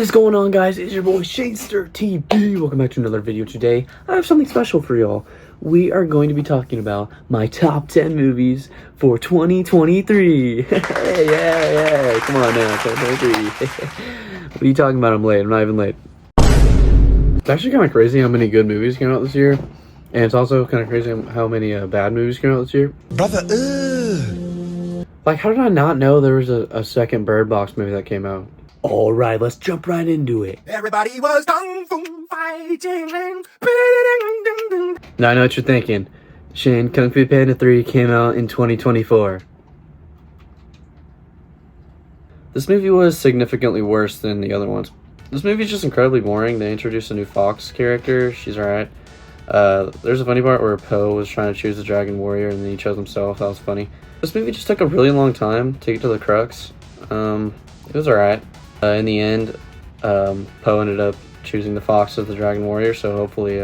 What is going on, guys? It's your boy Shanester TV. Welcome back to another video. Today I have something special for y'all. We are going to be talking about my top 10 movies for 2023. yeah. Come on now, 2023. What are you talking about? I'm late. I'm not even late. It's actually kind of crazy how many good movies came out this year. And it's also kind of crazy how many bad movies came out this year. Brother, Like, how did I not know there was a second Bird Box movie that came out? All right, let's jump right into it. everybody was kung fu fighting. Now I know what you're thinking. Shane, Kung Fu Panda 3 came out in 2024. This movie was significantly worse than the other ones. This movie is just incredibly boring. They introduced a new Fox character. She's alright. There's a funny part where Poe was trying to choose the Dragon Warrior and then he chose himself. That was funny. This movie just took a really long time to get to the crux. It was alright. In the end, Poe ended up choosing the Fox as the Dragon Warrior, so hopefully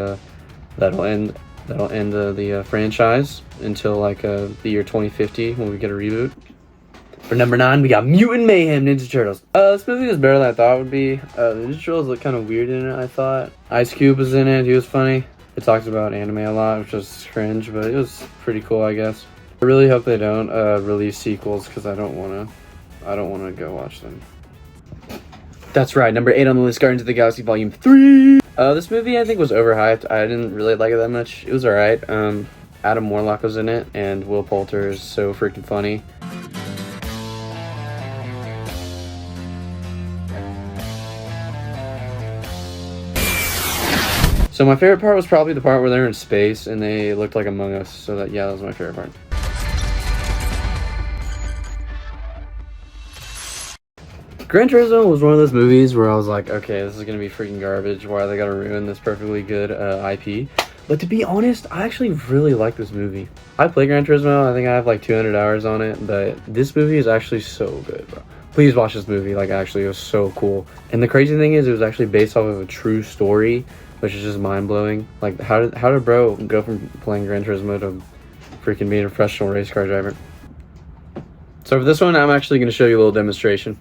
that'll end the franchise until like the year 2050 when we get a reboot. For number 9, we got Mutant Mayhem Ninja Turtles. This movie was better than I thought it would be. The Ninja Turtles looked kind of weird in it, I thought. Ice Cube was in it. He was funny. It talks about anime a lot, which was cringe, but it was pretty cool, I guess. I really hope they don't release sequels because I don't want to go watch them. That's right, number 8 on the list, Guardians of the Galaxy Volume 3. This movie I think was overhyped. I didn't really like it that much. It was alright. Adam Warlock was in it, and Will Poulter is so freaking funny. So my favorite part was probably the part where they're in space and they looked like Among Us. So that was my favorite part. Gran Turismo was one of those movies where I was like, okay, this is gonna be freaking garbage. Why are they gonna ruin this perfectly good IP? But to be honest, I actually really like this movie. I play Gran Turismo. I think I have like 200 hours on it, but this movie is actually so good, bro. Please watch this movie. Like, actually, it was so cool. And the crazy thing is, it was actually based off of a true story, which is just mind-blowing. Like, how did bro go from playing Gran Turismo to freaking being a professional race car driver? So for this one, I'm actually going to show you a little demonstration.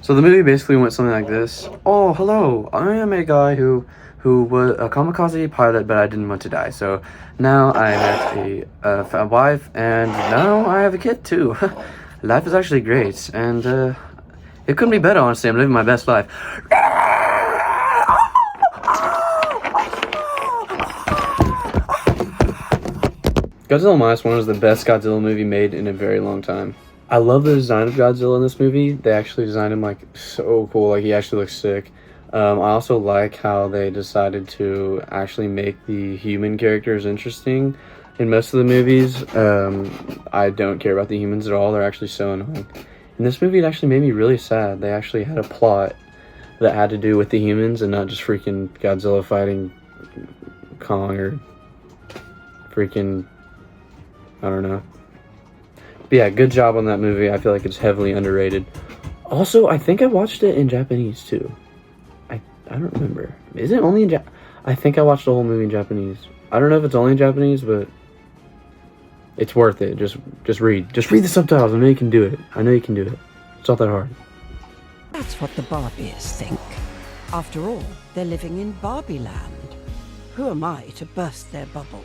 So the movie basically went something like this. Oh, hello. I am a guy who was a kamikaze pilot, but I didn't want to die. So now I met a wife, and now I have a kid too. Life is actually great, and it couldn't be better, honestly. I'm living my best life. Godzilla Minus One was the best Godzilla movie made in a very long time. I love the design of Godzilla in this movie. They actually designed him like so cool. Like, he actually looks sick. I also like how they decided to actually make the human characters interesting. In most of the movies, I don't care about the humans at all. They're actually so annoying. In this movie, it actually made me really sad. They actually had a plot that had to do with the humans and not just freaking Godzilla fighting Kong or freaking, I don't know. But yeah, good job on that movie. I feel like it's heavily underrated. Also, I think I watched it in Japanese too. I don't remember. Is it only in I think I watched the whole movie in Japanese. I don't know if it's only in Japanese, but it's worth it. Just read the subtitles. I know you can do it. It's not that hard. That's what the Barbies think. After all, they're living in Barbie land. Who am I to burst their bubble?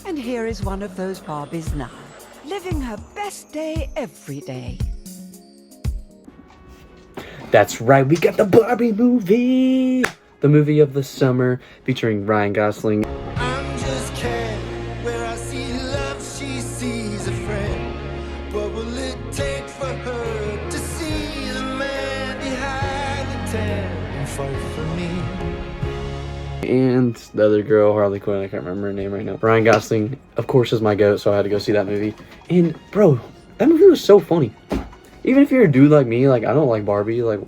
And here is one of those Barbies now, living her best day every day. That's right, we got the Barbie movie! The movie of the summer, featuring Ryan Gosling. I'm just cat, where I see love, she sees a friend. What will it take for her to see the man behind the tent and fight for me? And the other girl, Harley Quinn, I can't remember her name right now. Ryan Gosling, of course, is my goat, so I had to go see that movie. And, bro, that movie was so funny. Even if you're a dude like me, like, I don't like Barbie, like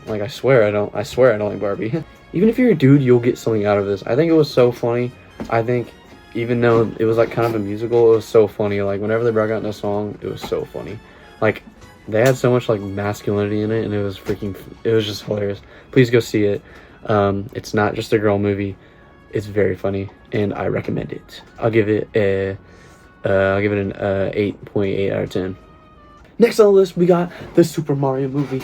I swear I don't like Barbie. Even if you're a dude, you'll get something out of this. I think it was so funny. I think, even though it was, like, kind of a musical, it was so funny. Like, whenever they broke out in a song, it was so funny. Like, they had so much, like, masculinity in it, and it was just hilarious. Please go see it. It's not just a girl movie. It's very funny, and I recommend it. I'll give it an 8.8 out of 10. Next on the list, we got the Super Mario movie.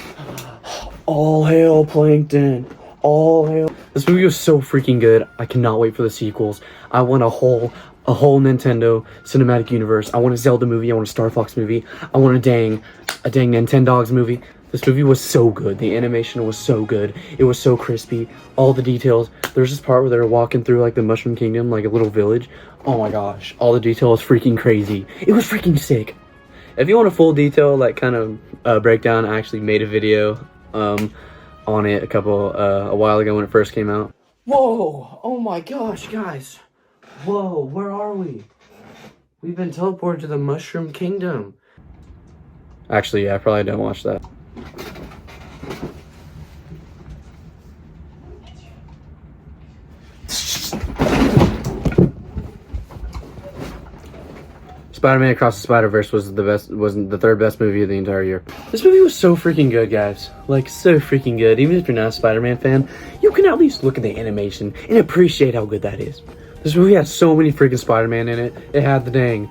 All hail Plankton. All hail. This movie was so freaking good. I cannot wait for the sequels. I want a whole Nintendo cinematic universe. I want a Zelda movie. I want a Star Fox movie. I want a dang Nintendogs movie. This movie was so good. The animation was so good. It was so crispy. All the details. There's this part where they're walking through like the Mushroom Kingdom, like a little village. Oh my gosh. All the detail is freaking crazy. It was freaking sick. If you want a full detail, like kind of breakdown, I actually made a video on it a while ago when it first came out. Whoa! Oh my gosh, guys! Whoa, where are we? We've been teleported to the Mushroom Kingdom. Actually, yeah, I probably don't watch that. Spider-Man Across the Spider-Verse was the third best movie of the entire year. This movie was so freaking good, guys. Like, so freaking good. Even if you're not a Spider-Man fan, you can at least look at the animation and appreciate how good that is. This movie had so many freaking Spider-Man in it. It had the dang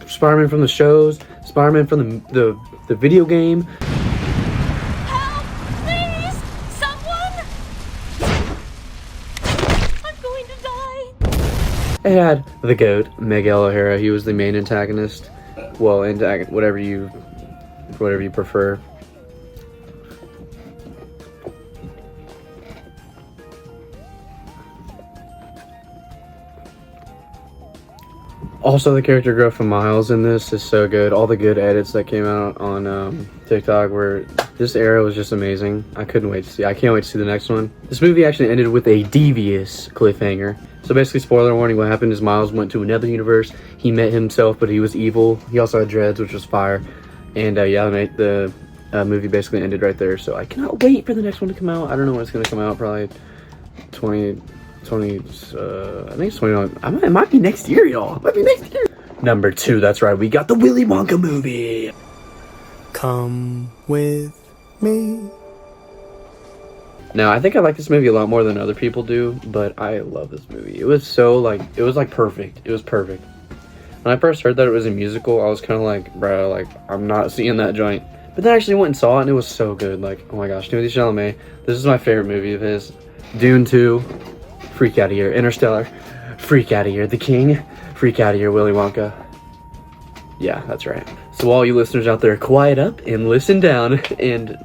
Spider-Man from the shows, Spider-Man from the video game. Help! Please! Someone! I'm going to die! It had the GOAT, Miguel O'Hara. He was the main antagonist. Well, whatever you prefer. Also, the character growth from Miles in this is so good. All the good edits that came out on TikTok where this era was just amazing. I can't wait to see the next one. This movie actually ended with a devious cliffhanger. So basically, spoiler warning, what happened is Miles went to another universe. He met himself, but he was evil. He also had dreads, which was fire. And yeah, the movie basically ended right there. So I cannot wait for the next one to come out. I don't know when it's going to come out, probably I think it's 21. It might be next year, y'all. It might be next year. Number 2, that's right. We got the Willy Wonka movie. Come with me. Now, I think I like this movie a lot more than other people do, but I love this movie. It was perfect. It was perfect. When I first heard that it was a musical, I was kind of like, bro, like, I'm not seeing that joint. But then I actually went and saw it, and it was so good. Like, oh my gosh, Timothée Chalamet. This is my favorite movie of his. Dune 2. Freak out of here. Interstellar. Freak out of here. The King. Freak out of here. Willy Wonka. Yeah, that's right. So all you listeners out there, quiet up and listen down. And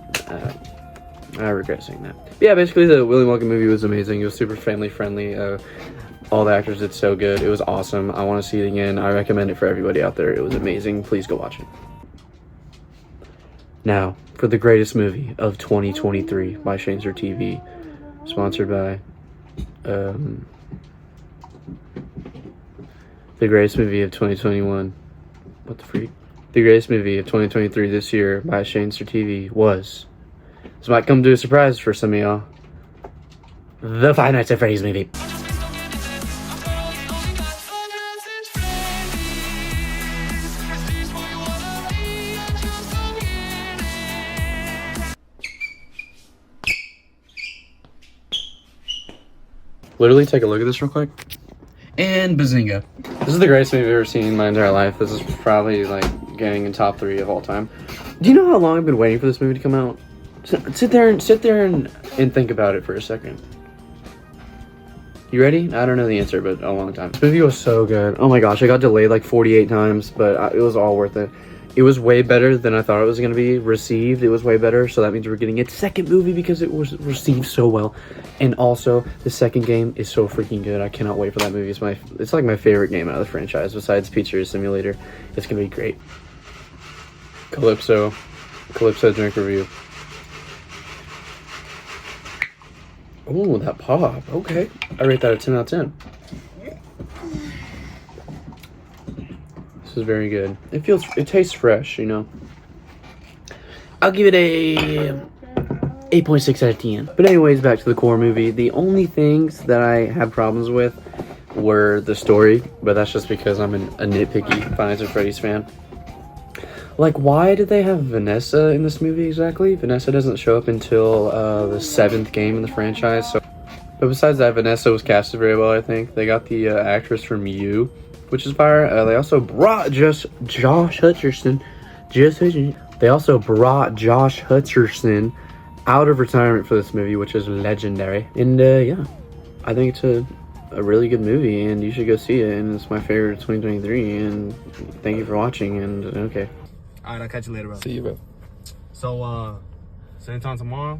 I regret saying that. But yeah, basically the Willy Wonka movie was amazing. It was super family friendly. All the actors did so good. It was awesome. I want to see it again. I recommend it for everybody out there. It was amazing. Please go watch it. Now, for the greatest movie of 2023 by Shaneser TV. Sponsored by the greatest movie of 2021. What the freak? The greatest movie of 2023 this year by Shaneser TV was. This might come to a surprise for some of y'all. The Five Nights at Freddy's movie. Literally take a look at this real quick. And bazinga. This is the greatest movie I've ever seen in my entire life. This is probably like getting in top 3 of all time. Do you know how long I've been waiting for this movie to come out? Sit there and think about it for a second. You ready? I don't know the answer, but a long time. This movie was so good. Oh my gosh, I got delayed like 48 times, but it was all worth it. It was way better than I thought it was going to be received. It was way better, so that means we're getting its second movie because it was received so well. And also, the second game is so freaking good. I cannot wait for that movie. It's like my favorite game out of the franchise, besides Pizzeria Simulator. It's going to be great. Calypso drink review. Oh, that pop. Okay. I rate that a 10 out of 10. This is very good. It tastes fresh, you know. I'll give it a 8.6 out of 10. But anyways, back to the core movie. The only things that I had problems with were the story, but that's just because I'm a nitpicky Five Nights at Freddy's fan. Like, why did they have Vanessa in this movie exactly? Vanessa doesn't show up until the 7th game in the franchise. So, but besides that, Vanessa was casted very well, I think. They got the actress from You, which is fire. They also brought Josh Hutcherson They also brought Josh Hutcherson out of retirement for this movie, which is legendary. And yeah, I think it's a really good movie, and you should go see it. And it's my favorite of 2023. And thank you for watching. And okay. All right, I'll catch you later, bro. See you, bro. So, same time tomorrow.